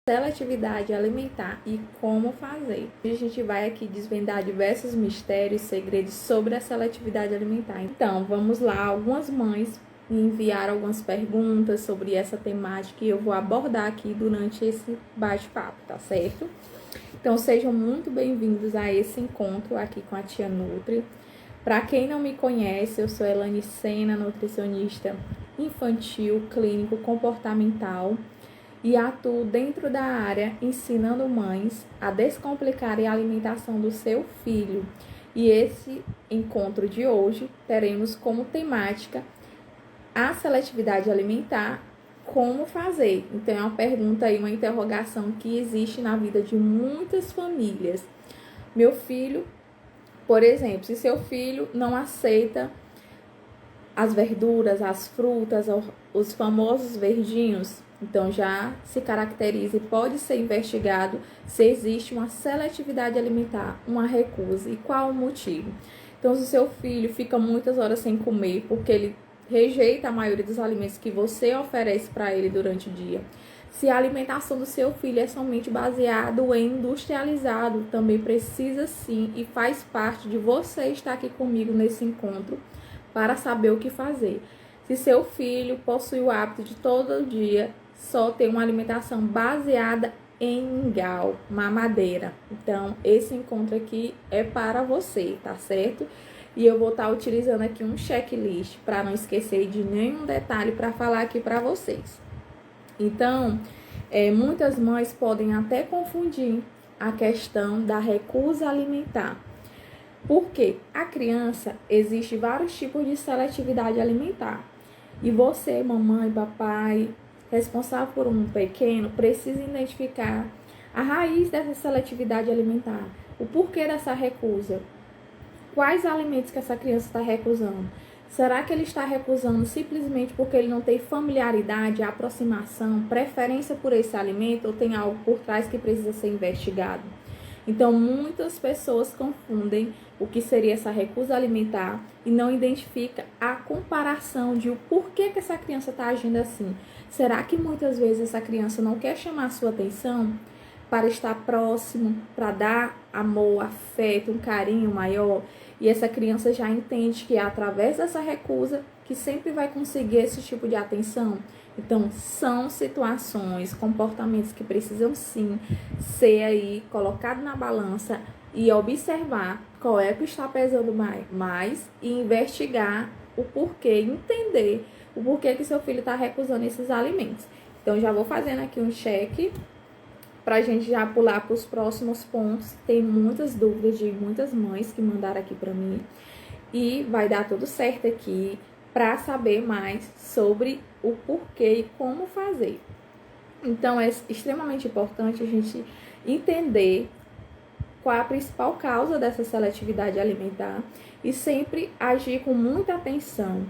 seletividade alimentar e como fazer. A gente vai aqui desvendar diversos mistérios e segredos sobre a seletividade alimentar. Então, vamos lá, algumas mães me enviaram algumas perguntas sobre essa temática e eu vou abordar aqui durante esse bate-papo, tá certo? Então, sejam muito bem-vindos a esse encontro aqui com a Tia Nutri. Para quem não me conhece, eu sou Elane Sena, nutricionista infantil, clínico, comportamental, e atuo dentro da área ensinando mães a descomplicarem a alimentação do seu filho. E esse encontro de hoje teremos como temática a seletividade alimentar, como fazer. Então é uma pergunta aí, uma interrogação que existe na vida de muitas famílias. Meu filho, por exemplo, se seu filho não aceita as verduras, as frutas, os famosos verdinhos, então já se caracteriza e pode ser investigado se existe uma seletividade alimentar, uma recusa. E qual o motivo? Então, se o seu filho fica muitas horas sem comer porque ele rejeita a maioria dos alimentos que você oferece para ele durante o dia, se a alimentação do seu filho é somente baseada em industrializado, também precisa sim e faz parte de você estar aqui comigo nesse encontro para saber o que fazer. Se seu filho possui o hábito de todo dia só ter uma alimentação baseada em mingau, mamadeira, então esse encontro aqui é para você, tá certo? E eu vou estar utilizando aqui um checklist para não esquecer de nenhum detalhe para falar aqui para vocês. Então, muitas mães podem até confundir a questão da recusa alimentar. Porque a criança, existe vários tipos de seletividade alimentar. E você, mamãe, papai, responsável por um pequeno, precisa identificar a raiz dessa seletividade alimentar. O porquê dessa recusa. Quais alimentos que essa criança está recusando? Será que ele está recusando simplesmente porque ele não tem familiaridade, aproximação, preferência por esse alimento ou tem algo por trás que precisa ser investigado? Então, muitas pessoas confundem o que seria essa recusa alimentar e não identifica a comparação de o porquê que essa criança está agindo assim. Será que muitas vezes essa criança não quer chamar a sua atenção para estar próximo, para dar amor, afeto, um carinho maior? E essa criança já entende que é através dessa recusa que sempre vai conseguir esse tipo de atenção. Então, são situações, comportamentos que precisam sim ser aí colocados na balança e observar qual é que está pesando mais e investigar o porquê, entender o porquê que seu filho está recusando esses alimentos. Então, já vou fazendo aqui um check para a gente já pular para os próximos pontos. Tem muitas dúvidas de muitas mães que mandaram aqui para mim e vai dar tudo certo aqui para saber mais sobre o porquê e como fazer. Então, é extremamente importante a gente entender qual é a principal causa dessa seletividade alimentar e sempre agir com muita atenção.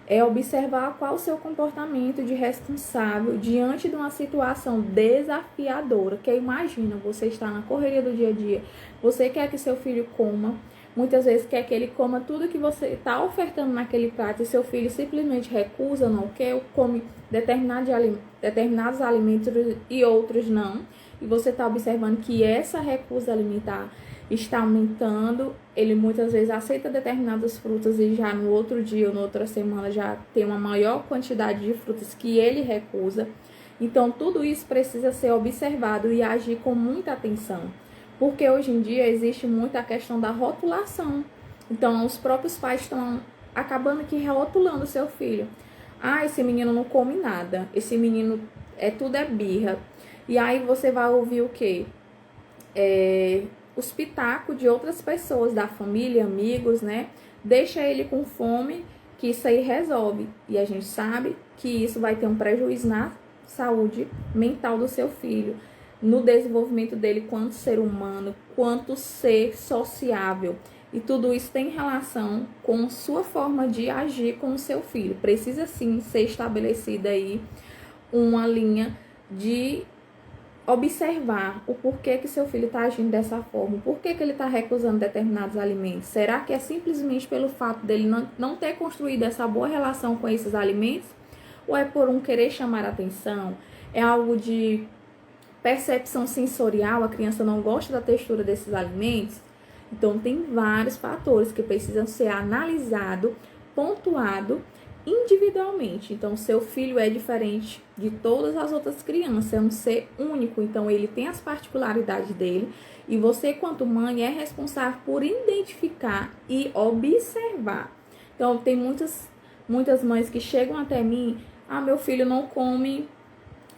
É observar qual o seu comportamento de responsável diante de uma situação desafiadora. Que imagina, você está na correria do dia a dia, você quer que seu filho coma, muitas vezes quer que ele coma tudo que você está ofertando naquele prato e seu filho simplesmente recusa, não quer, ou come determinados alimentos e outros não. E você está observando que essa recusa alimentar está aumentando, ele muitas vezes aceita determinadas frutas e já no outro dia ou na outra semana já tem uma maior quantidade de frutas que ele recusa. Então, tudo isso precisa ser observado e agir com muita atenção. Porque hoje em dia existe muita questão da rotulação. Então, os próprios pais estão acabando aqui rotulando o seu filho. Ah, esse menino não come nada. Esse menino, tudo é birra. E aí você vai ouvir o quê? Os pitacos de outras pessoas, da família, amigos, né? Deixa ele com fome, que isso aí resolve. E a gente sabe que isso vai ter um prejuízo na saúde mental do seu filho, no desenvolvimento dele quanto ser humano, quanto ser sociável. E tudo isso tem relação com sua forma de agir com o seu filho. Precisa sim ser estabelecida aí uma linha de observar o porquê que seu filho está agindo dessa forma, o porquê que ele está recusando determinados alimentos. Será que é simplesmente pelo fato dele não ter construído essa boa relação com esses alimentos? Ou é por um querer chamar atenção? É algo de percepção sensorial, a criança não gosta da textura desses alimentos. Então, tem vários fatores que precisam ser analisados, pontuado individualmente. Então, seu filho é diferente de todas as outras crianças, é um ser único, então ele tem as particularidades dele e você, quanto mãe, é responsável por identificar e observar. Então, tem muitas mães que chegam até mim, meu filho não come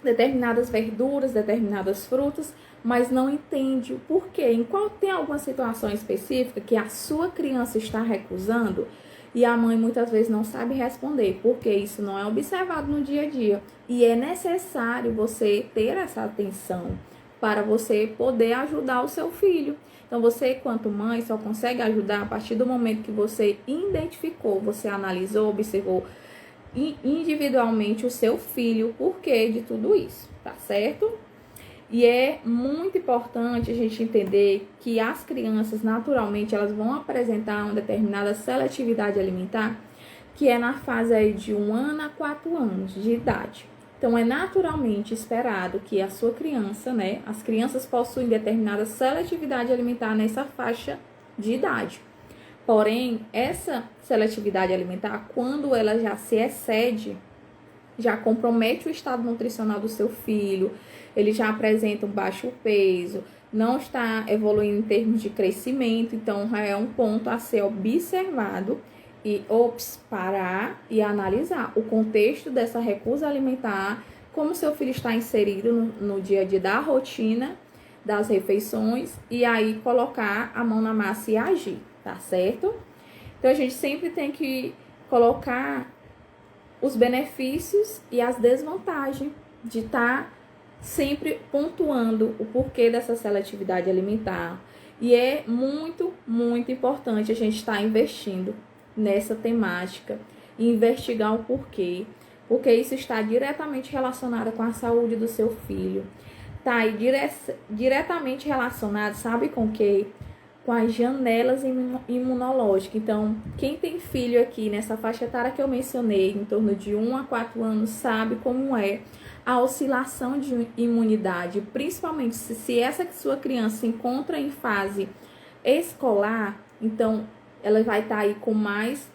determinadas verduras, determinadas frutas, mas não entende o porquê. Tem alguma situação específica que a sua criança está recusando e a mãe muitas vezes não sabe responder, porque isso não é observado no dia a dia. E é necessário você ter essa atenção para você poder ajudar o seu filho. Então, você, quanto mãe, só consegue ajudar a partir do momento que você identificou, você analisou, observou individualmente o seu filho, o porquê de tudo isso, tá certo? E é muito importante a gente entender que as crianças, naturalmente, elas vão apresentar uma determinada seletividade alimentar, que é na fase aí de 1 ano a 4 anos de idade. Então, é naturalmente esperado que a sua criança, né, as crianças possuem determinada seletividade alimentar nessa faixa de idade. Porém, essa seletividade alimentar, quando ela já se excede, já compromete o estado nutricional do seu filho, ele já apresenta um baixo peso, não está evoluindo em termos de crescimento, então já é um ponto a ser observado e parar e analisar o contexto dessa recusa alimentar, como seu filho está inserido no dia a dia da rotina, das refeições, e aí colocar a mão na massa e agir, tá certo? Então, a gente sempre tem que colocar os benefícios e as desvantagens de estar sempre pontuando o porquê dessa seletividade alimentar. E é muito, muito importante a gente estar investindo nessa temática e investigar o porquê, porque isso está diretamente relacionado com a saúde do seu filho. Tá aí diretamente relacionado, sabe com o quê? Com as janelas imunológicas. Então, quem tem filho aqui nessa faixa etária que eu mencionei, em torno de 1 a 4 anos, sabe como é a oscilação de imunidade, principalmente se essa sua criança se encontra em fase escolar, então ela vai estar aí com mais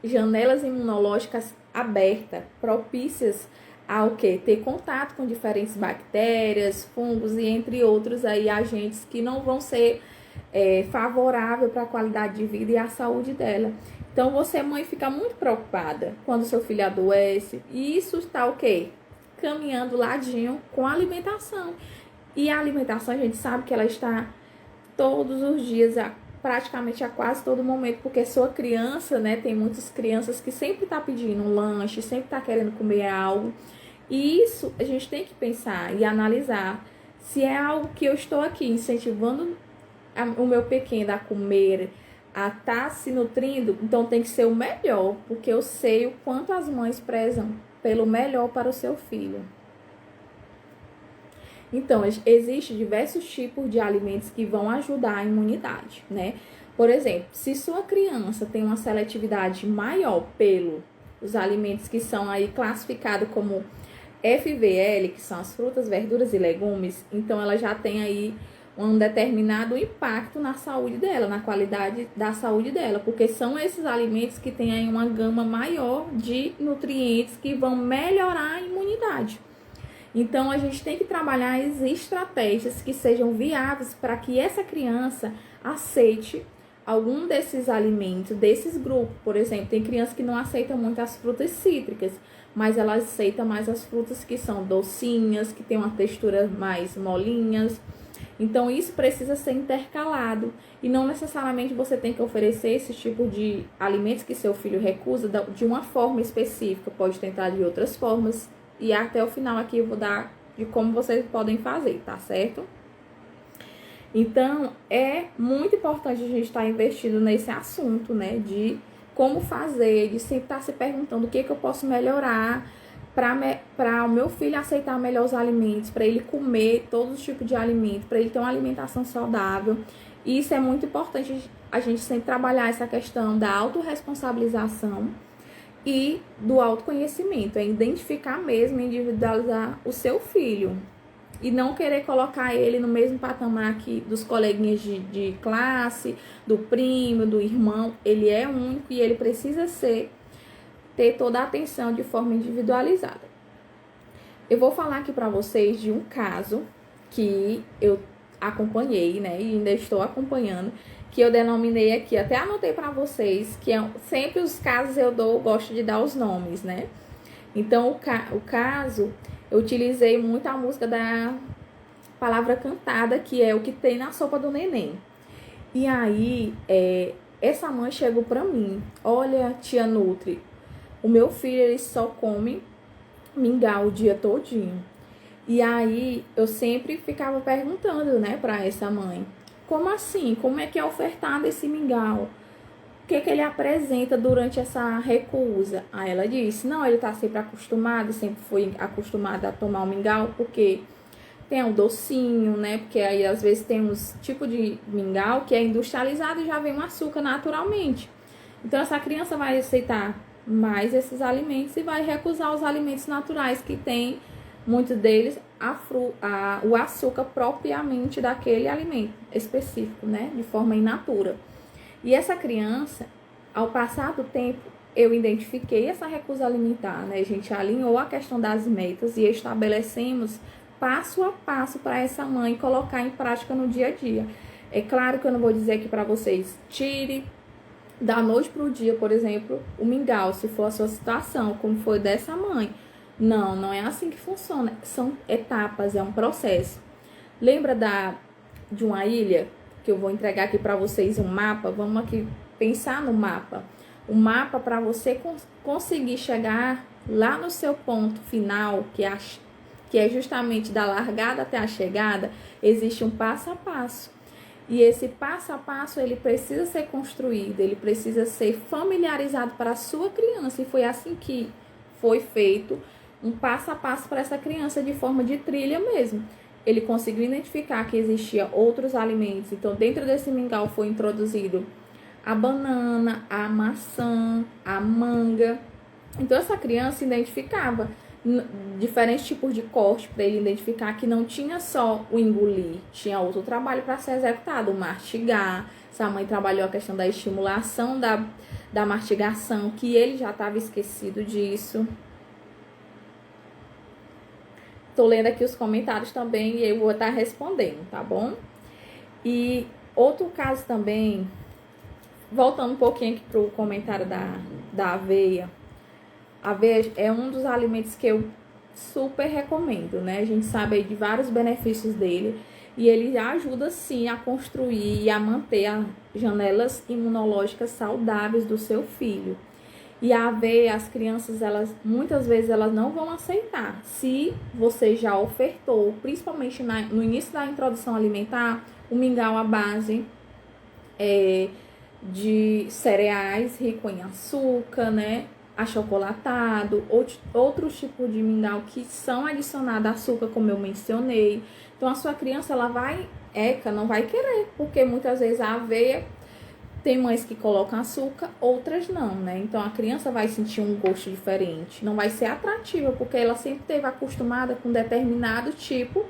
janelas imunológicas abertas, propícias ao que? Ter contato com diferentes bactérias, fungos e entre outros aí agentes que não vão ser favoráveis para a qualidade de vida e a saúde dela. Então, você, mãe, fica muito preocupada quando seu filho adoece. E isso está o quê? Caminhando ladinho com a alimentação. E a alimentação, a gente sabe que ela está todos os dias, praticamente a quase todo momento. Porque sua criança, né? Tem muitas crianças que sempre está pedindo um lanche, sempre está querendo comer algo. E isso a gente tem que pensar e analisar se é algo que eu estou aqui incentivando o meu pequeno a comer, a estar se nutrindo, então tem que ser o melhor, porque eu sei o quanto as mães prezam pelo melhor para o seu filho. Então, existem diversos tipos de alimentos que vão ajudar a imunidade, né? Por exemplo, se sua criança tem uma seletividade maior pelos alimentos que são aí classificados como FVL, que são as frutas, verduras e legumes, então ela já tem aí um determinado impacto na saúde dela, na qualidade da saúde dela, porque são esses alimentos que têm aí uma gama maior de nutrientes que vão melhorar a imunidade. Então, a gente tem que trabalhar as estratégias que sejam viáveis para que essa criança aceite algum desses alimentos, desses grupos. Por exemplo, tem criança que não aceita muito as frutas cítricas, mas ela aceita mais as frutas que são docinhas, que tem uma textura mais molinhas. Então, isso precisa ser intercalado e não necessariamente você tem que oferecer esse tipo de alimentos que seu filho recusa de uma forma específica, pode tentar de outras formas e até o final aqui eu vou dar de como vocês podem fazer, tá certo? Então, é muito importante a gente estar investindo nesse assunto, né, de como fazer, de sempre estar se perguntando o que eu posso melhorar para o meu filho aceitar melhor os alimentos, para ele comer todos os tipos de alimentos, para ele ter uma alimentação saudável. E isso é muito importante, a gente sempre trabalhar essa questão da autorresponsabilização e do autoconhecimento, é identificar mesmo, individualizar o seu filho. E não querer colocar ele no mesmo patamar que dos coleguinhas de classe, do primo, do irmão. Ele é único e ele precisa ter toda a atenção de forma individualizada. Eu vou falar aqui para vocês de um caso que eu acompanhei, né, e ainda estou acompanhando, que eu denominei aqui, até anotei para vocês, que sempre os casos eu gosto de dar os nomes, né? Então, o caso, eu utilizei muito a música da Palavra Cantada, que é o que tem na sopa do neném. E aí, essa mãe chegou pra mim: olha, tia Nutri, o meu filho, ele só come mingau o dia todinho. E aí, eu sempre ficava perguntando, né, pra essa mãe: como assim? Como é que é ofertado esse mingau? O que ele apresenta durante essa recusa? Aí ela disse: não, ele tá sempre acostumado, sempre foi acostumado a tomar o mingau, porque tem um docinho, né? Porque aí às vezes tem uns tipo de mingau que é industrializado e já vem um açúcar naturalmente. Então essa criança vai aceitar mais esses alimentos e vai recusar os alimentos naturais que tem, muitos deles, o açúcar propriamente daquele alimento específico, né? De forma in natura. E essa criança, ao passar do tempo, eu identifiquei essa recusa alimentar, né? A gente alinhou a questão das metas e estabelecemos passo a passo para essa mãe colocar em prática no dia a dia. É claro que eu não vou dizer aqui para vocês: tire da noite para o dia, por exemplo, o mingau, se for a sua situação, como foi dessa mãe. Não, não é assim que funciona. São etapas, é um processo. Lembra de uma ilha? Que eu vou entregar aqui para vocês um mapa. Vamos aqui pensar no mapa. O mapa, para você conseguir chegar lá no seu ponto final, que é justamente da largada até a chegada, existe um passo a passo. E esse passo a passo, ele precisa ser construído, ele precisa ser familiarizado para a sua criança. E foi assim que foi feito um passo a passo para essa criança, de forma de trilha mesmo. Ele conseguiu identificar que existia outros alimentos. Então, dentro desse mingau foi introduzido a banana, a maçã, a manga. Então, essa criança identificava diferentes tipos de corte para ele identificar que não tinha só o engolir, tinha outro trabalho para ser executado, o mastigar. Essa mãe trabalhou a questão da estimulação da mastigação, que ele já estava esquecido disso. Tô lendo aqui os comentários também e eu vou estar respondendo, tá bom? E outro caso também, voltando um pouquinho aqui pro comentário da aveia. A aveia é um dos alimentos que eu super recomendo, né? A gente sabe aí de vários benefícios dele e ele ajuda sim a construir e a manter as janelas imunológicas saudáveis do seu filho. E a aveia, as crianças, muitas vezes elas não vão aceitar. Se você já ofertou, principalmente no início da introdução alimentar, o mingau à base de cereais rico em açúcar, né? Achocolatado, outros tipos de mingau que são adicionados açúcar, como eu mencionei. Então a sua criança, ela não vai querer, porque muitas vezes a aveia, tem mães que colocam açúcar, outras não, né? Então a criança vai sentir um gosto diferente, não vai ser atrativa, porque ela sempre esteve acostumada com determinado tipo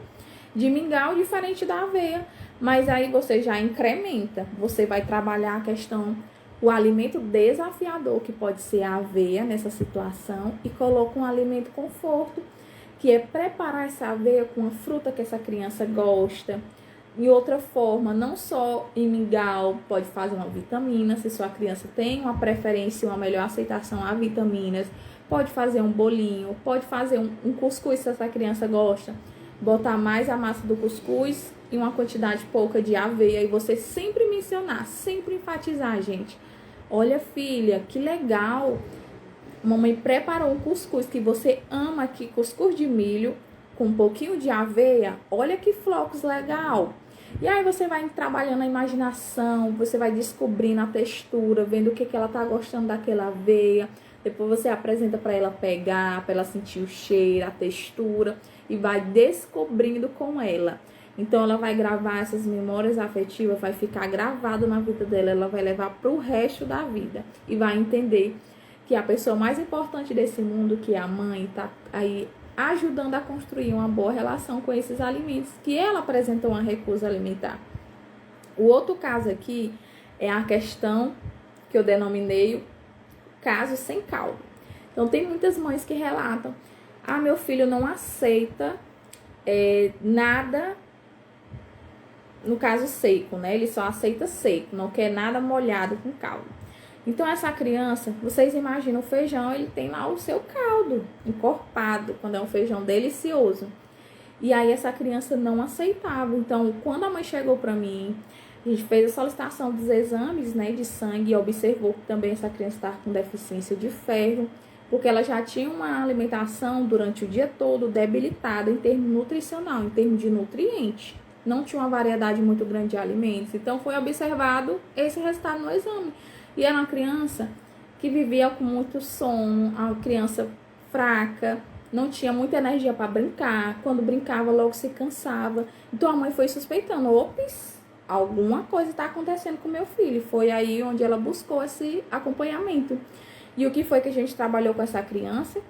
de mingau diferente da aveia. Mas aí você já incrementa, você vai trabalhar a questão, o alimento desafiador, que pode ser a aveia nessa situação, e coloca um alimento conforto, que é preparar essa aveia com uma fruta que essa criança gosta. E outra forma, não só em mingau, pode fazer uma vitamina, se sua criança tem uma preferência, uma melhor aceitação a vitaminas, pode fazer um bolinho, pode fazer um cuscuz se essa criança gosta, botar mais a massa do cuscuz e uma quantidade pouca de aveia, e você sempre mencionar, sempre enfatizar, gente: olha, filha, que legal, mamãe preparou um cuscuz que você ama aqui, cuscuz de milho com um pouquinho de aveia, olha que flocos legal. E aí você vai trabalhando a imaginação, você vai descobrindo a textura, vendo o que ela tá gostando daquela aveia. Depois você apresenta para ela pegar, para ela sentir o cheiro, a textura, e vai descobrindo com ela. Então ela vai gravar essas memórias afetivas, vai ficar gravado na vida dela, ela vai levar para o resto da vida e vai entender que a pessoa mais importante desse mundo, que é a mãe, tá aí ajudando a construir uma boa relação com esses alimentos, que ela apresentou uma recusa alimentar. O outro caso aqui é a questão que eu denominei caso sem caldo. Então, tem muitas mães que relatam: ah, meu filho não aceita nada, no caso seco, né? Ele só aceita seco, não quer nada molhado com caldo. Então, essa criança, vocês imaginam, o feijão, ele tem lá o seu caldo encorpado, quando é um feijão delicioso. E aí, essa criança não aceitava. Então, quando a mãe chegou para mim, a gente fez a solicitação dos exames, né, de sangue e observou que também essa criança estava com deficiência de ferro, porque ela já tinha uma alimentação durante o dia todo debilitada em termos nutricional, em termos de nutriente. Não tinha uma variedade muito grande de alimentos. Então, foi observado esse resultado no exame. E era uma criança que vivia com muito sono, uma criança fraca, não tinha muita energia para brincar. Quando brincava, logo se cansava. Então, a mãe foi suspeitando: ops, alguma coisa está acontecendo com meu filho. Foi aí onde ela buscou esse acompanhamento. E o que foi que a gente trabalhou com essa criança?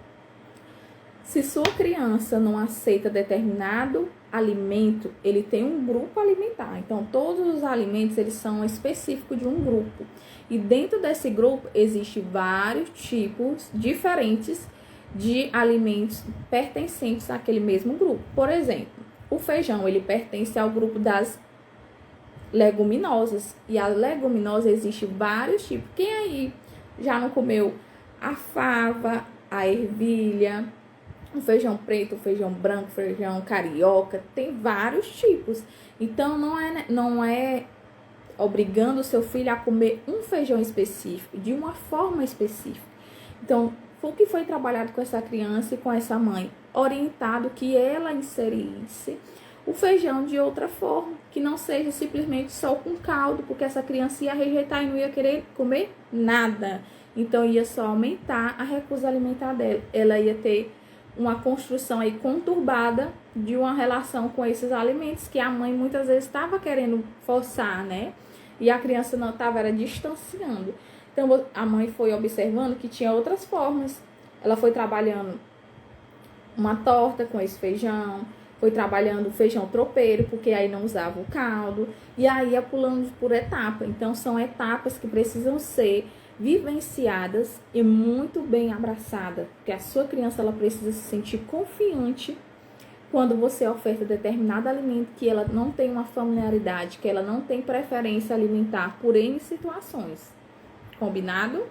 Se sua criança não aceita determinado alimento, ele tem um grupo alimentar. Então, todos os alimentos, eles são específicos de um grupo. E dentro desse grupo, existem vários tipos diferentes de alimentos pertencentes àquele mesmo grupo. Por exemplo, o feijão, ele pertence ao grupo das leguminosas. E a leguminosa existe vários tipos. Quem aí já não comeu a fava, a ervilha, o feijão preto, o feijão branco, o feijão carioca? Tem vários tipos. Então, não é obrigando o seu filho a comer um feijão específico, de uma forma específica. Então, o que foi trabalhado com essa criança e com essa mãe? Orientado que ela inserisse o feijão de outra forma, que não seja simplesmente só com caldo, porque essa criança ia rejeitar e não ia querer comer nada. Então, ia só aumentar a recusa alimentar dela. Ela ia ter uma construção aí conturbada de uma relação com esses alimentos que a mãe muitas vezes estava querendo forçar, né? E a criança não estava distanciando. Então, a mãe foi observando que tinha outras formas. Ela foi trabalhando uma torta com esse feijão, foi trabalhando o feijão tropeiro, porque aí não usava o caldo, e aí ia pulando por etapa. Então, são etapas que precisam ser vivenciadas e muito bem abraçadas, porque a sua criança, ela precisa se sentir confiante quando você oferta determinado alimento que ela não tem uma familiaridade, que ela não tem preferência alimentar por N situações. Combinado?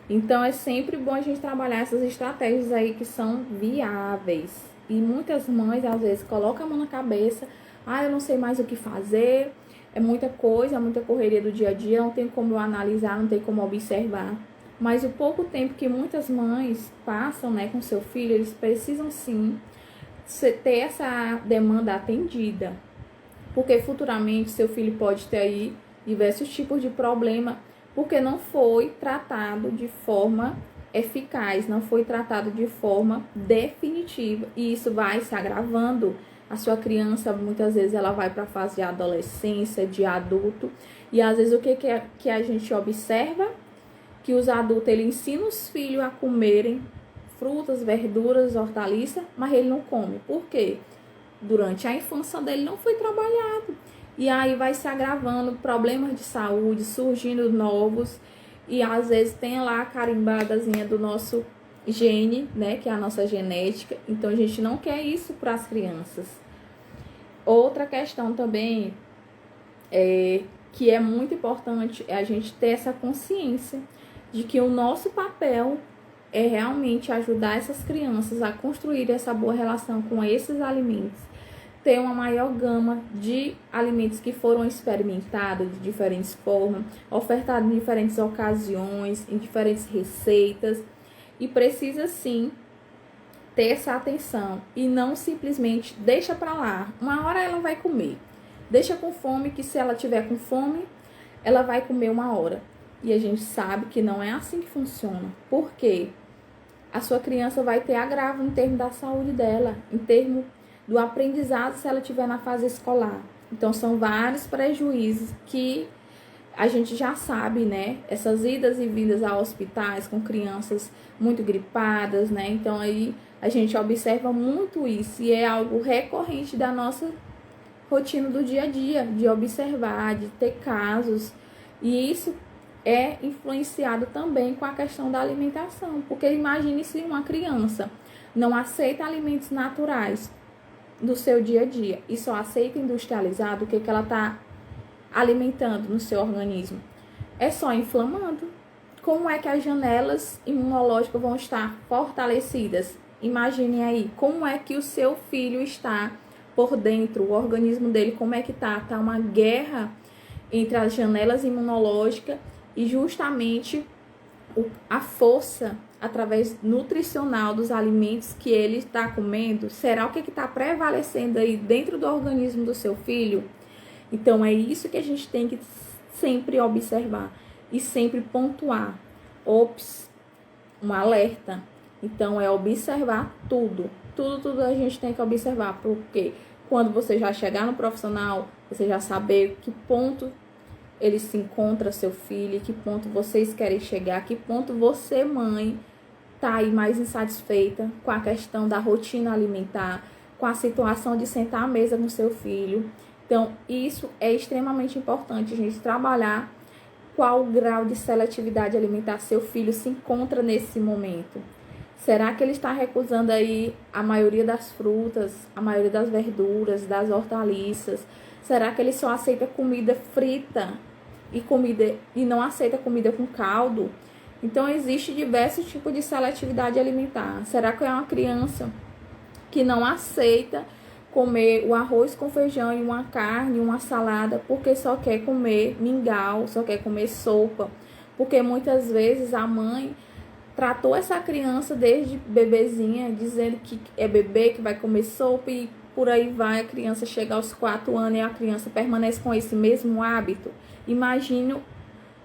Então, é sempre bom a gente trabalhar essas estratégias aí que são viáveis. E muitas mães, às vezes, colocam a mão na cabeça: ah, eu não sei mais o que fazer, é muita coisa, é muita correria do dia a dia, não tem como eu analisar, não tem como observar. Mas o pouco tempo que muitas mães passam, né, com seu filho, eles precisam sim ter essa demanda atendida. Porque futuramente seu filho pode ter aí diversos tipos de problema, porque não foi tratado de forma eficaz, não foi tratado de forma definitiva. E isso vai se agravando. A sua criança, muitas vezes, ela vai para a fase de adolescência, de adulto. E às vezes o que a gente observa? Que os adultos, ele ensina os filhos a comerem frutas, verduras, hortaliças, mas ele não come. Por quê? Durante a infância dele não foi trabalhado. E aí vai se agravando, problemas de saúde, surgindo novos. E às vezes tem lá a carimbadazinha do nosso gene, né, que é a nossa genética. Então a gente não quer isso para as crianças. Outra questão também que é muito importante é a gente ter essa consciência de que o nosso papel é realmente ajudar essas crianças a construir essa boa relação com esses alimentos, ter uma maior gama de alimentos que foram experimentados de diferentes formas, ofertados em diferentes ocasiões, em diferentes receitas, e precisa sim ter essa atenção e não simplesmente deixa para lá, uma hora ela vai comer, deixa com fome, que se ela tiver com fome, ela vai comer uma hora. E a gente sabe que não é assim que funciona. Por quê? A sua criança vai ter agravo em termos da saúde dela, em termos do aprendizado se ela estiver na fase escolar. Então, são vários prejuízos que A gente já sabe, né, essas idas e vindas a hospitais com crianças muito gripadas, né, então aí a gente observa muito isso e é algo recorrente da nossa rotina do dia a dia, de observar, de ter casos, e isso é influenciado também com a questão da alimentação, porque imagine se uma criança não aceita alimentos naturais do seu dia a dia e só aceita industrializado, o que ela está alimentando no seu organismo? É só inflamando. Como é que as janelas imunológicas vão estar fortalecidas? Imagine aí, como é que o seu filho está por dentro, o organismo dele, como é que tá? Tá uma guerra entre as janelas imunológicas e justamente a força através nutricional dos alimentos que ele está comendo. Será o que está prevalecendo aí dentro do organismo do seu filho? Então, é isso que a gente tem que sempre observar e sempre pontuar. Ops, um alerta. Então, é observar tudo. Tudo a gente tem que observar. Porque quando você já chegar no profissional, você já saber que ponto ele se encontra, seu filho, que ponto vocês querem chegar, que ponto você, mãe, tá aí mais insatisfeita com a questão da rotina alimentar, com a situação de sentar à mesa com seu filho. Então, isso é extremamente importante, a gente trabalhar qual o grau de seletividade alimentar seu filho se encontra nesse momento. Será que ele está recusando aí a maioria das frutas, a maioria das verduras, das hortaliças? Será que ele só aceita comida frita e não aceita comida com caldo? Então, existe diversos tipos de seletividade alimentar. Será que é uma criança que não aceita comer o arroz com feijão e uma carne, uma salada, porque só quer comer mingau, só quer comer sopa? Porque muitas vezes a mãe tratou essa criança desde bebezinha, dizendo que é bebê, que vai comer sopa e por aí vai, a criança chega aos 4 anos e a criança permanece com esse mesmo hábito. Imagine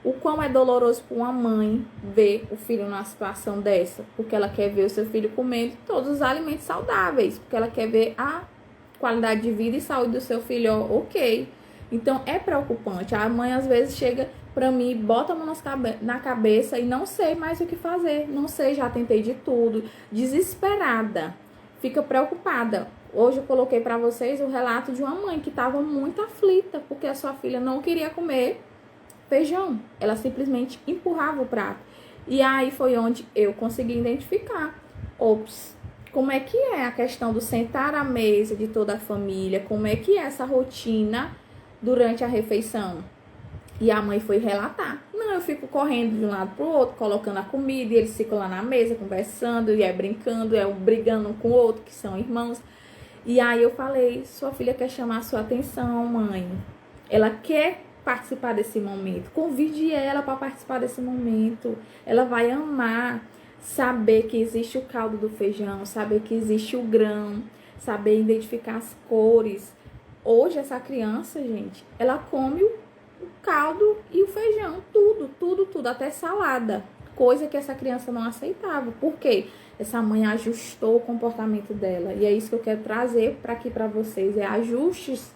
o quão é doloroso para uma mãe ver o filho numa situação dessa, porque ela quer ver o seu filho comendo todos os alimentos saudáveis, porque ela quer ver a qualidade de vida e saúde do seu filho, ok. Então, é preocupante. A mãe, às vezes, chega pra mim, bota a mão na cabeça e não sei mais o que fazer. Não sei, já tentei de tudo. Desesperada. Fica preocupada. Hoje eu coloquei pra vocês o relato de uma mãe que estava muito aflita, porque a sua filha não queria comer feijão. Ela simplesmente empurrava o prato. E aí foi onde eu consegui identificar. Ops, como é que é a questão do sentar à mesa de toda a família? Como é que é essa rotina durante a refeição? E a mãe foi relatar. Não, eu fico correndo de um lado pro outro, colocando a comida, e eles ficam lá na mesa, conversando, e brincando, brigando um com o outro, que são irmãos. E aí eu falei, sua filha quer chamar a sua atenção, mãe. Ela quer participar desse momento. Convide ela para participar desse momento. Ela vai amar saber que existe o caldo do feijão, saber que existe o grão, saber identificar as cores. Hoje essa criança, gente, ela come o caldo e o feijão, tudo, até salada, coisa que essa criança não aceitava. Por quê? Essa mãe ajustou o comportamento dela, e é isso que eu quero trazer para aqui para vocês, é ajustes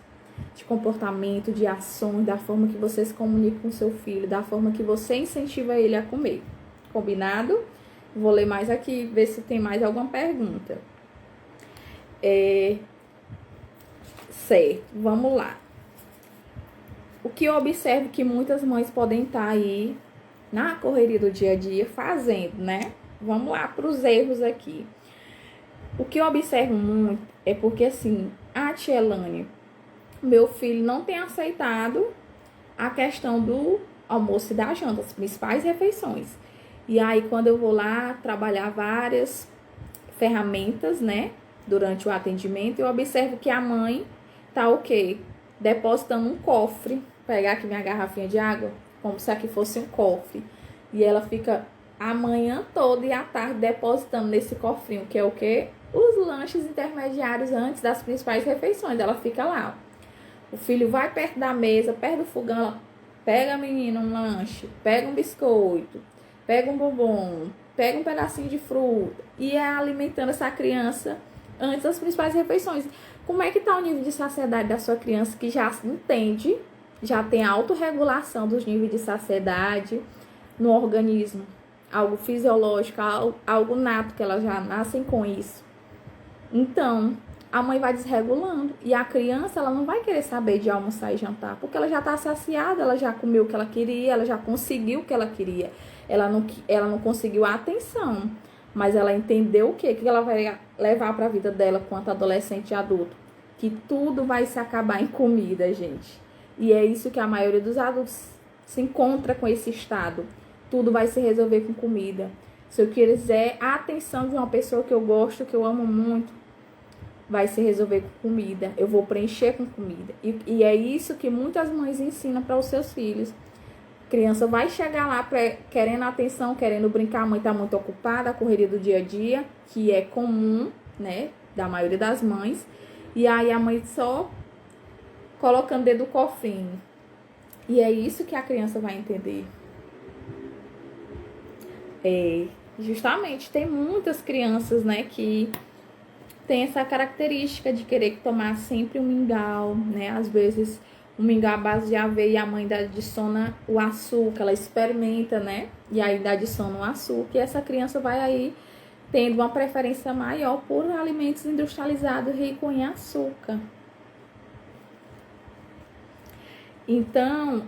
de comportamento, de ações, da forma que você se comunica com seu filho, da forma que você incentiva ele a comer. Combinado? Vou ler mais aqui, ver se tem mais alguma pergunta. Certo, vamos lá. O que eu observo que muitas mães podem estar aí na correria do dia a dia fazendo, né? Vamos lá para os erros aqui. O que eu observo muito é porque, assim, a tia Elane, meu filho não tem aceitado a questão do almoço e da janta, as principais refeições. E aí, quando eu vou lá trabalhar várias ferramentas, né, durante o atendimento, eu observo que a mãe tá o quê? Depositando um cofre, pegar aqui minha garrafinha de água, como se aqui fosse um cofre. E ela fica a manhã toda e à tarde depositando nesse cofrinho, que é o quê? Os lanches intermediários antes das principais refeições. Ela fica lá, ó. O filho vai perto da mesa, perto do fogão, ela pega a menina um lanche, pega um biscoito, pega um bombom, pega um pedacinho de fruta e é alimentando essa criança antes das principais refeições. Como é que tá o nível de saciedade da sua criança que já entende já tem autorregulação dos níveis de saciedade no organismo, algo fisiológico, algo nato, que elas já nascem com isso. Então, a mãe vai desregulando e a criança, ela não vai querer saber de almoçar e jantar, porque ela já está saciada, ela já comeu o que ela queria, ela já conseguiu o que ela queria. Ela não conseguiu a atenção, mas ela entendeu o que ela vai levar para a vida dela quanto adolescente e adulto. Que tudo vai se acabar em comida, gente. E é isso que a maioria dos adultos se encontra com esse estado. Tudo vai se resolver com comida. Se eu quiser a atenção de uma pessoa que eu gosto, que eu amo muito, vai se resolver com comida. Eu vou preencher com comida. E é isso que muitas mães ensinam para os seus filhos. A criança vai chegar lá querendo atenção, querendo brincar, a mãe está muito ocupada, a correria do dia a dia, que é comum, né, da maioria das mães. E aí a mãe só colocando dedo no cofrinho. E é isso que a criança vai entender. Justamente, tem muitas crianças, né, que tem essa característica de querer tomar sempre um mingau, né? Às vezes um mingau à base de aveia e a mãe adiciona o açúcar, ela experimenta, né? E aí adiciona o açúcar e essa criança vai aí tendo uma preferência maior por alimentos industrializados ricos em açúcar. Então,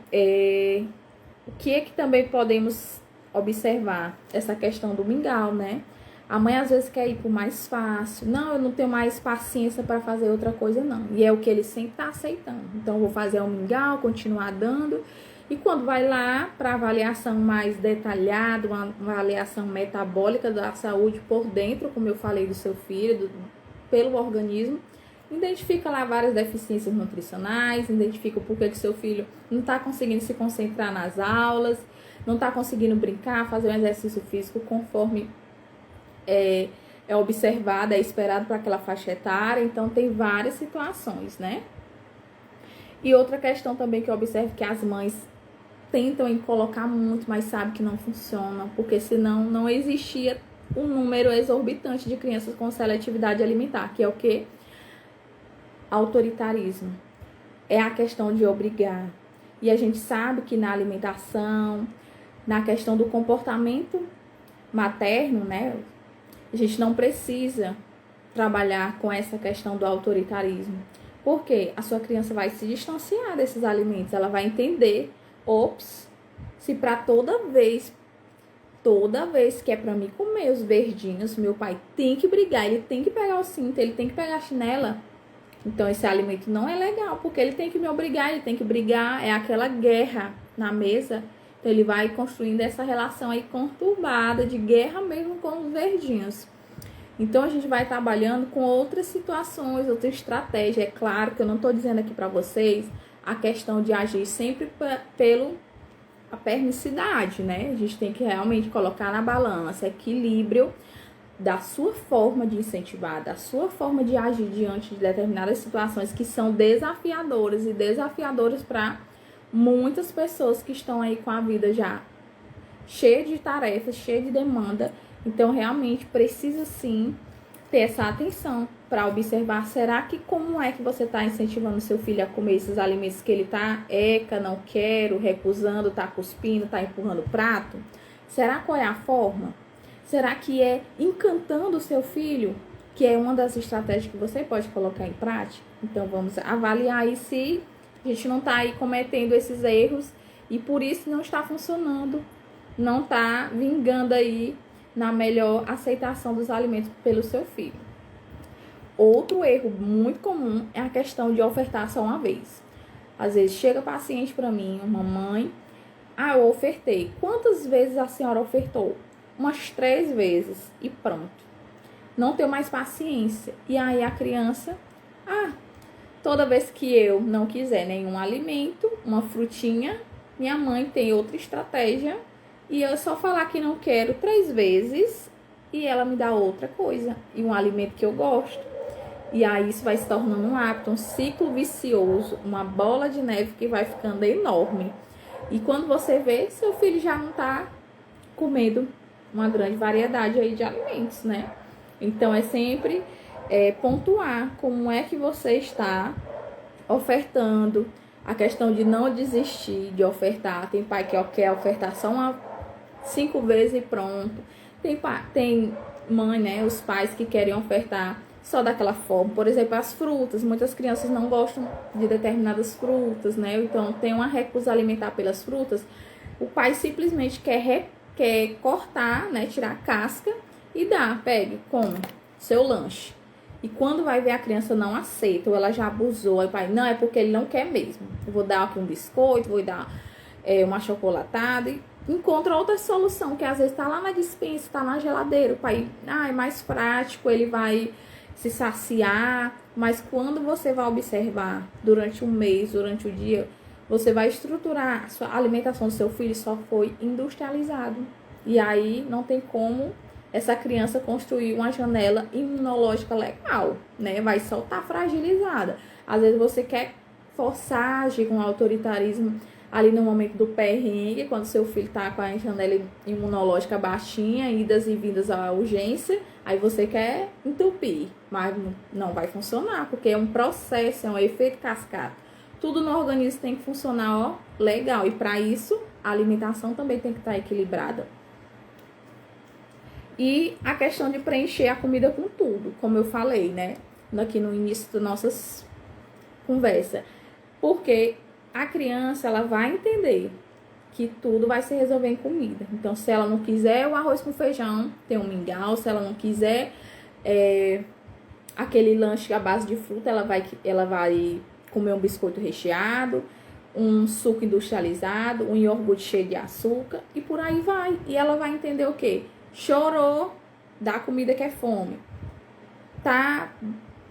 o que é que também podemos observar? Essa questão do mingau, né? A mãe às vezes quer ir por mais fácil. Não, eu não tenho mais paciência para fazer outra coisa, não. E é o que ele sempre está aceitando. Então, eu vou fazer o mingau, continuar dando. E quando vai lá para avaliação mais detalhada, uma avaliação metabólica da saúde por dentro, como eu falei do seu filho, pelo organismo, identifica lá várias deficiências nutricionais, identifica por que seu filho não está conseguindo se concentrar nas aulas, não está conseguindo brincar, fazer um exercício físico conforme é observado, é esperado para aquela faixa etária. Então, tem várias situações, né? E outra questão também que eu observo que as mães tentam em colocar muito, mas sabem que não funciona, porque senão não existia um número exorbitante de crianças com seletividade alimentar, que é o quê? Autoritarismo. É a questão de obrigar. E a gente sabe que na alimentação, na questão do comportamento materno, né? A gente não precisa trabalhar com essa questão do autoritarismo. Porque a sua criança vai se distanciar desses alimentos. Ela vai entender, se para toda vez que é para mim comer os verdinhos, meu pai tem que brigar, ele tem que pegar o cinto, ele tem que pegar a chinela. Então esse alimento não é legal, porque ele tem que me obrigar, ele tem que brigar, é aquela guerra na mesa. Então, ele vai construindo essa relação aí conturbada de guerra mesmo com os verdinhos. Então, a gente vai trabalhando com outras situações, outra estratégia. É claro que eu não estou dizendo aqui para vocês a questão de agir sempre a permissividade, né? A gente tem que realmente colocar na balança equilíbrio da sua forma de incentivar, da sua forma de agir diante de determinadas situações que são desafiadoras para muitas pessoas que estão aí com a vida já cheia de tarefas, cheia de demanda. Então, realmente precisa sim ter essa atenção para observar, será que como é que você está incentivando seu filho a comer esses alimentos que ele está não quero, recusando, está cuspindo, está empurrando o prato? Será qual é a forma? Será que é encantando o seu filho, que é uma das estratégias que você pode colocar em prática? Então, vamos avaliar aí se a gente não está aí cometendo esses erros e por isso não está funcionando, não está vingando aí na melhor aceitação dos alimentos pelo seu filho. Outro erro muito comum é a questão de ofertar só uma vez. Às vezes chega paciente para mim, uma mãe, eu ofertei. Quantas vezes a senhora ofertou? Umas 3 vezes e pronto. Não tenho mais paciência. E aí a criança, toda vez que eu não quiser nenhum alimento, uma frutinha, minha mãe tem outra estratégia e eu só falar que não quero 3 vezes e ela me dá outra coisa e um alimento que eu gosto. E aí isso vai se tornando um hábito, um ciclo vicioso, uma bola de neve que vai ficando enorme. E quando você vê, seu filho já não está comendo uma grande variedade aí de alimentos, né? Então é sempre pontuar como é que você está ofertando, A questão de não desistir de ofertar. Tem pai que quer ofertar só 5 vezes e pronto. Tem mãe, né, os pais que querem ofertar só daquela forma. Por exemplo, as frutas. Muitas crianças não gostam de determinadas frutas, né? Então, tem uma recusa alimentar pelas frutas. O pai simplesmente quer cortar, né, tirar a casca e dar. Pegue, come seu lanche. E quando vai ver a criança não aceita, ou ela já abusou, aí o pai, não, é porque ele não quer mesmo. Eu vou dar aqui um biscoito, vou dar uma chocolatada e encontra outra solução, que às vezes tá lá na despensa, tá na geladeira. O pai, é mais prático, ele vai se saciar. Mas quando você vai observar durante um mês, durante o dia, você vai estruturar a sua alimentação do seu filho, só foi industrializado. E aí não tem como essa criança construir uma janela imunológica legal, né? Vai só estar fragilizada. Às vezes você quer forçar, agir com autoritarismo ali no momento do perrengue, quando seu filho tá com a janela imunológica baixinha, idas e vindas à urgência, aí você quer entupir, mas não vai funcionar, porque é um processo, é um efeito cascata. Tudo no organismo tem que funcionar, ó, legal, e para isso a alimentação também tem que estar equilibrada. E a questão de preencher a comida com tudo, como eu falei, né? Aqui no início das nossas conversas. Porque a criança, ela vai entender que tudo vai se resolver em comida. Então, se ela não quiser o arroz com feijão, tem um mingau. Se ela não quiser aquele lanche à base de fruta, ela vai comer um biscoito recheado, um suco industrializado, um iogurte cheio de açúcar e por aí vai. E ela vai entender o quê? Chorou, dá comida que é fome. Tá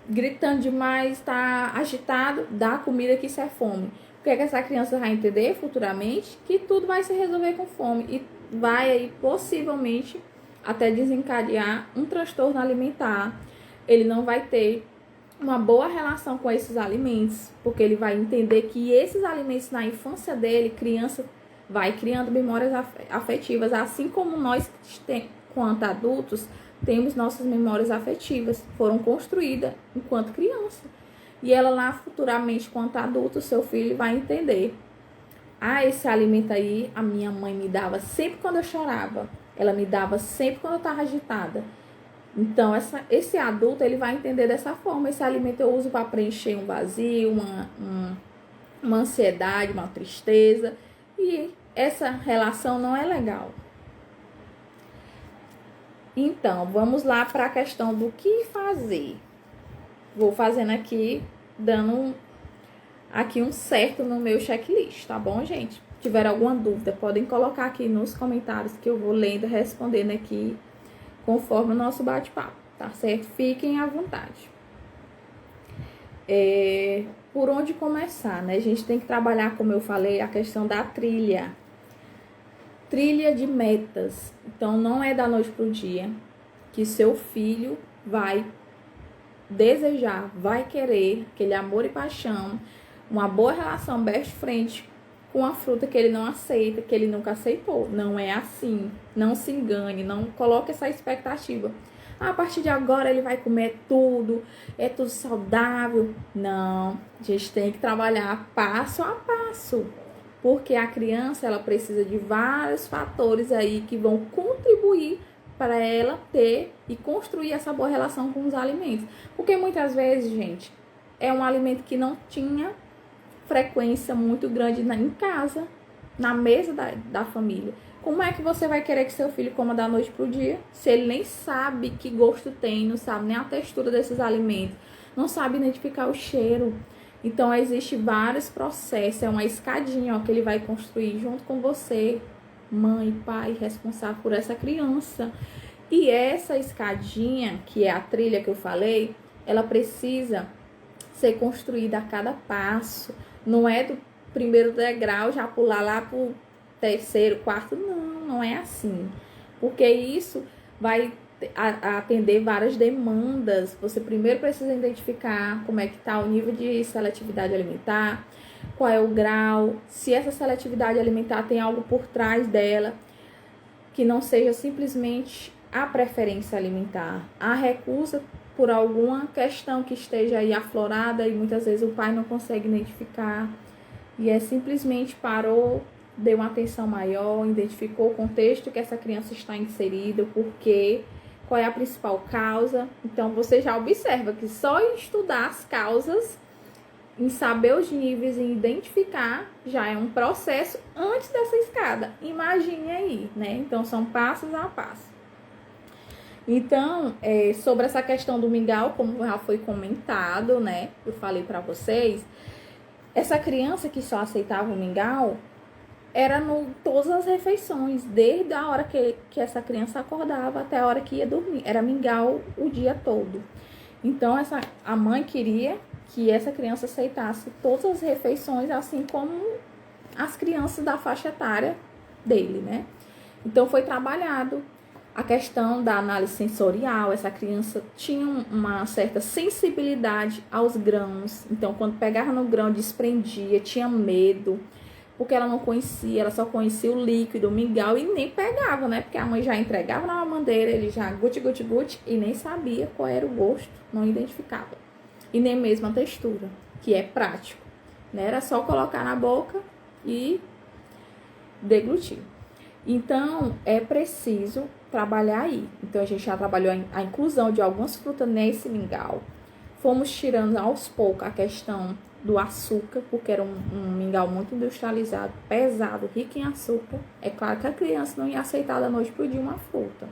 gritando demais, tá agitado, dá comida que isso é fome. O que é que essa criança vai entender futuramente? Que tudo vai se resolver com fome. E vai aí, possivelmente, até desencadear um transtorno alimentar. Ele não vai ter uma boa relação com esses alimentos, porque ele vai entender que esses alimentos na infância dele, criança, vai criando memórias afetivas, assim como nós, quanto adultos, temos nossas memórias afetivas, foram construídas enquanto criança. E ela lá, futuramente, quanto adulto, seu filho vai entender. Esse alimento aí, a minha mãe me dava sempre quando eu chorava. Ela me dava sempre quando eu estava agitada. Então, esse adulto, ele vai entender dessa forma. Esse alimento eu uso para preencher um vazio, uma ansiedade, uma tristeza. E essa relação não é legal. Então, vamos lá para a questão do que fazer. Vou fazendo aqui, dando aqui um certo no meu checklist, tá bom, gente? Se tiver alguma dúvida, podem colocar aqui nos comentários que eu vou lendo e respondendo aqui conforme o nosso bate-papo, tá certo? Fiquem à vontade. Por onde começar, né? A gente tem que trabalhar, como eu falei, a questão da trilha de metas. Então, não é da noite pro dia que seu filho vai desejar, vai querer aquele amor e paixão, uma boa relação best friend com a fruta que ele não aceita, que ele nunca aceitou. Não é assim. Não se engane, não coloque essa expectativa. A partir de agora ele vai comer tudo, é tudo saudável. Não, a gente tem que trabalhar passo a passo. Porque a criança, ela precisa de vários fatores aí que vão contribuir para ela ter e construir essa boa relação com os alimentos. Porque muitas vezes, gente, é um alimento que não tinha frequência muito grande em casa, na mesa da família. Como é que você vai querer que seu filho coma da noite pro dia, se ele nem sabe que gosto tem, não sabe nem a textura desses alimentos, não sabe identificar o cheiro? Então, existe vários processos, é uma escadinha, ó, que ele vai construir junto com você, mãe, pai, responsável por essa criança. E essa escadinha, que é a trilha que eu falei, ela precisa ser construída a cada passo. Não é do primeiro degrau já pular lá pro terceiro, quarto, não é assim. Porque isso vai atender várias demandas. Você primeiro precisa identificar como é que está o nível de seletividade alimentar, qual é o grau, se essa seletividade alimentar tem algo por trás dela, que não seja simplesmente a preferência alimentar, a recusa por alguma questão que esteja aí aflorada e muitas vezes o pai não consegue identificar. E simplesmente parou, deu uma atenção maior, identificou o contexto que essa criança está inserida, o porquê, qual é a principal causa. Então, você já observa que só em estudar as causas, em saber os níveis, em identificar, já é um processo antes dessa escada. Imagine aí, né? Então, são passos a passo. Então, sobre essa questão do mingau, como já foi comentado, né? Eu falei para vocês, essa criança que só aceitava o mingau era todas as refeições, desde a hora que essa criança acordava até a hora que ia dormir. Era mingau o dia todo. Então, a mãe queria que essa criança aceitasse todas as refeições, assim como as crianças da faixa etária dele, né? Então, foi trabalhado a questão da análise sensorial. Essa criança tinha uma certa sensibilidade aos grãos. Então, quando pegava no grão, desprendia, tinha medo, porque ela não conhecia, ela só conhecia o líquido, o mingau, e nem pegava, né? Porque a mãe já entregava na mamadeira, ele já guti, guti, guti, e nem sabia qual era o gosto, não identificava. E nem mesmo a textura, que é prático, né? Era só colocar na boca e deglutir. Então, é preciso trabalhar aí. Então, a gente já trabalhou a inclusão de algumas frutas nesse mingau. Fomos tirando aos poucos a questão do açúcar, porque era um mingau muito industrializado, pesado, rico em açúcar. É claro que a criança não ia aceitar da noite pro dia uma fruta.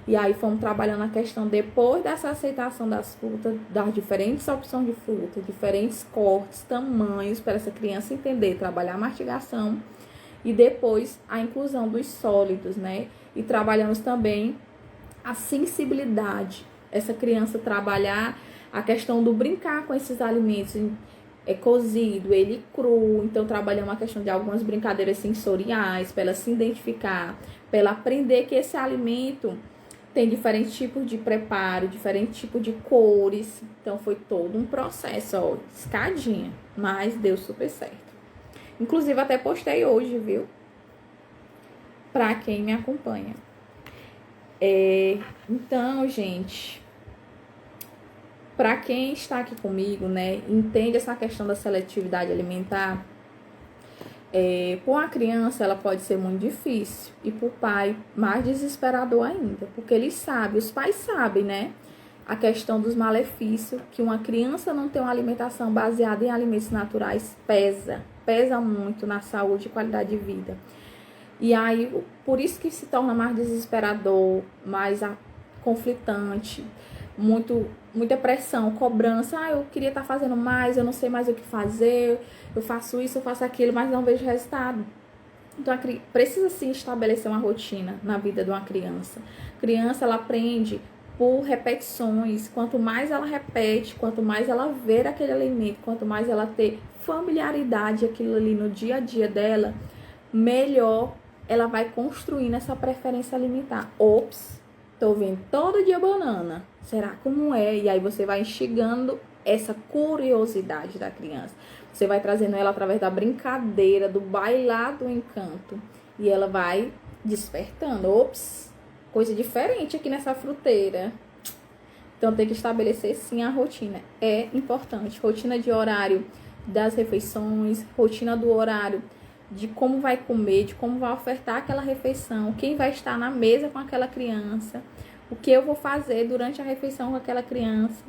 E aí fomos trabalhando a questão, depois dessa aceitação das frutas, das diferentes opções de fruta, diferentes cortes, tamanhos, para essa criança entender, trabalhar a mastigação. E depois a inclusão dos sólidos, né? E trabalhamos também a sensibilidade. Essa criança trabalhar a questão do brincar com esses alimentos, cozido, ele cru. Então, trabalhamos a questão de algumas brincadeiras sensoriais, para ela se identificar, para ela aprender que esse alimento tem diferentes tipos de preparo, diferentes tipos de cores. Então, foi todo um processo, ó, escadinha, mas deu super certo. Inclusive, até postei hoje, viu? Pra quem me acompanha. Então, gente, pra quem está aqui comigo, né, entende essa questão da seletividade alimentar, por uma criança ela pode ser muito difícil, e pro pai mais desesperador ainda, porque eles sabem, os pais sabem, né, a questão dos malefícios, que uma criança não ter uma alimentação baseada em alimentos naturais pesa muito na saúde e qualidade de vida. E aí, por isso que se torna mais desesperador, mais conflitante, muita pressão, cobrança. Eu queria estar fazendo mais, eu não sei mais o que fazer, eu faço isso, eu faço aquilo, mas não vejo resultado. Então, precisa sim estabelecer uma rotina na vida de uma criança. A criança, ela aprende por repetições. Quanto mais ela repete, quanto mais ela ver aquele alimento, quanto mais ela ter familiaridade aquilo ali no dia a dia dela, melhor ela vai construindo essa preferência alimentar. Ops, tô vendo todo dia banana, será como é? E aí você vai instigando essa curiosidade da criança. Você vai trazendo ela através da brincadeira, do bailar do encanto, e ela vai despertando. Ops, coisa diferente aqui nessa fruteira. Então, tem que estabelecer, sim, a rotina. É importante. Rotina de horário das refeições, rotina do horário de como vai comer, de como vai ofertar aquela refeição, quem vai estar na mesa com aquela criança, o que eu vou fazer durante a refeição com aquela criança.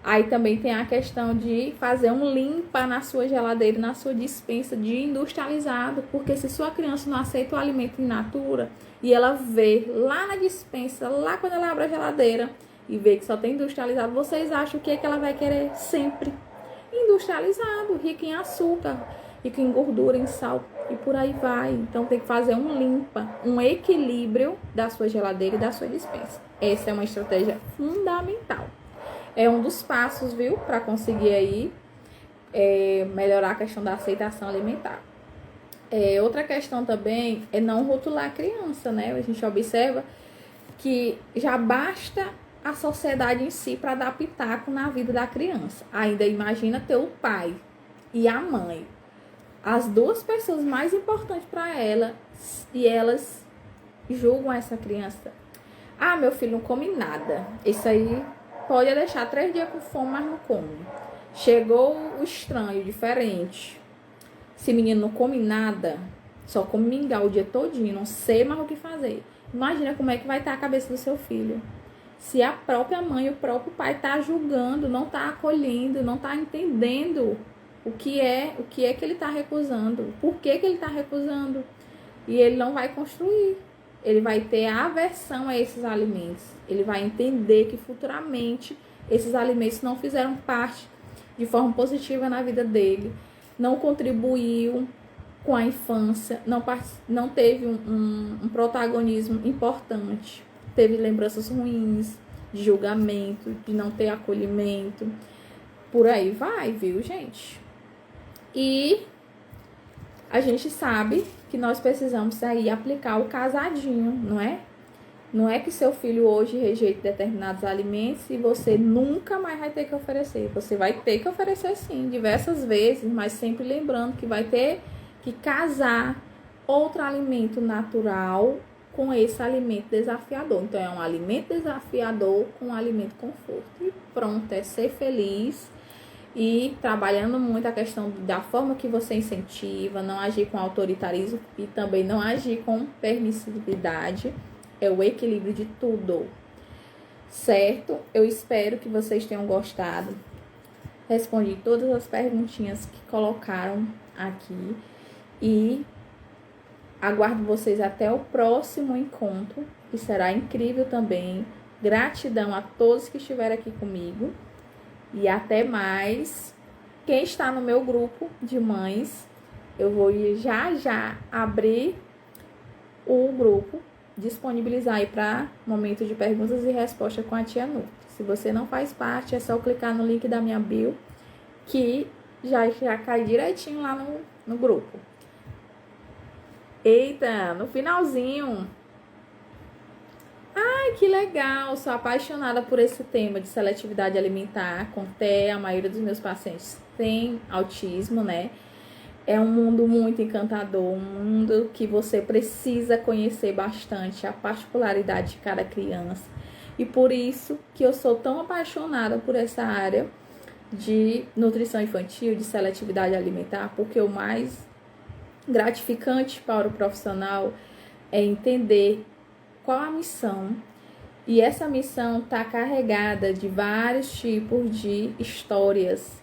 Aí também tem a questão de fazer um limpa na sua geladeira, na sua despensa de industrializado, porque se sua criança não aceita o alimento in natura e ela vê lá na despensa, lá quando ela abre a geladeira e vê que só tem industrializado, vocês acham o que é que ela vai querer sempre? Industrializado, rico em açúcar, rico em gordura, em sal e por aí vai. Então tem que fazer um limpa, um equilíbrio da sua geladeira e da sua despensa. Essa é uma estratégia fundamental. É um dos passos, viu, para conseguir aí melhorar a questão da aceitação alimentar. Outra questão também é não rotular a criança, né? A gente observa que já basta a sociedade em si para dar pitaco na vida da criança. Ainda imagina ter o pai e a mãe, as duas pessoas mais importantes para ela, e elas julgam essa criança. Ah, meu filho não come nada. Isso aí pode deixar 3 dias com fome, mas não come. Chegou o estranho, diferente. Se menino não come nada, só come mingau o dia todinho, não sei mais o que fazer. Imagina como é que vai estar a cabeça do seu filho. Se a própria mãe e o próprio pai tá julgando, não tá acolhendo, não tá entendendo o que é que ele tá recusando, por que ele tá recusando. E ele não vai construir. Ele vai ter aversão a esses alimentos. Ele vai entender que futuramente esses alimentos não fizeram parte de forma positiva na vida dele, não contribuiu com a infância, não teve um protagonismo importante, teve lembranças ruins, de julgamento, de não ter acolhimento, por aí vai, viu, gente? E a gente sabe que nós precisamos aí aplicar o casadinho, não é? Não é que seu filho hoje rejeite determinados alimentos e você nunca mais vai ter que oferecer. Você vai ter que oferecer sim, diversas vezes, mas sempre lembrando que vai ter que casar outro alimento natural com esse alimento desafiador. Então, é um alimento desafiador com um alimento conforto. E pronto, é ser feliz e trabalhando muito a questão da forma que você incentiva, não agir com autoritarismo e também não agir com permissividade. É o equilíbrio de tudo, certo? Eu espero que vocês tenham gostado. Respondi todas as perguntinhas que colocaram aqui e aguardo vocês até o próximo encontro, que será incrível também. Gratidão a todos que estiveram aqui comigo e até mais. Quem está no meu grupo de mães, eu vou já abrir o grupo, disponibilizar aí para momento de perguntas e respostas com a tia Nu. Se você não faz parte, é só clicar no link da minha bio, que já cai direitinho lá no grupo. Eita, no finalzinho. Ai, que legal! Sou apaixonada por esse tema de seletividade alimentar. Contei, a maioria dos meus pacientes tem autismo, né? É um mundo muito encantador, um mundo que você precisa conhecer bastante a particularidade de cada criança. E por isso que eu sou tão apaixonada por essa área de nutrição infantil, de seletividade alimentar, porque o mais gratificante para o profissional é entender qual a missão. E essa missão está carregada de vários tipos de histórias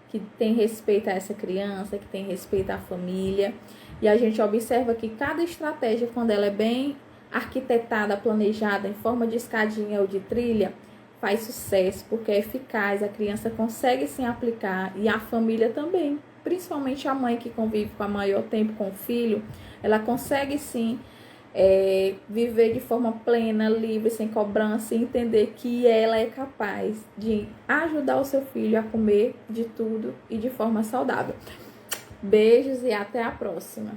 que tem respeito a essa criança, que tem respeito à família. E a gente observa que cada estratégia, quando ela é bem arquitetada, planejada, em forma de escadinha ou de trilha, faz sucesso, porque é eficaz, a criança consegue sim aplicar e a família também. Principalmente a mãe que convive com a maior tempo com o filho, ela consegue sim viver de forma plena, livre, sem cobrança e entender que ela é capaz de ajudar o seu filho a comer de tudo e de forma saudável. Beijos e até a próxima!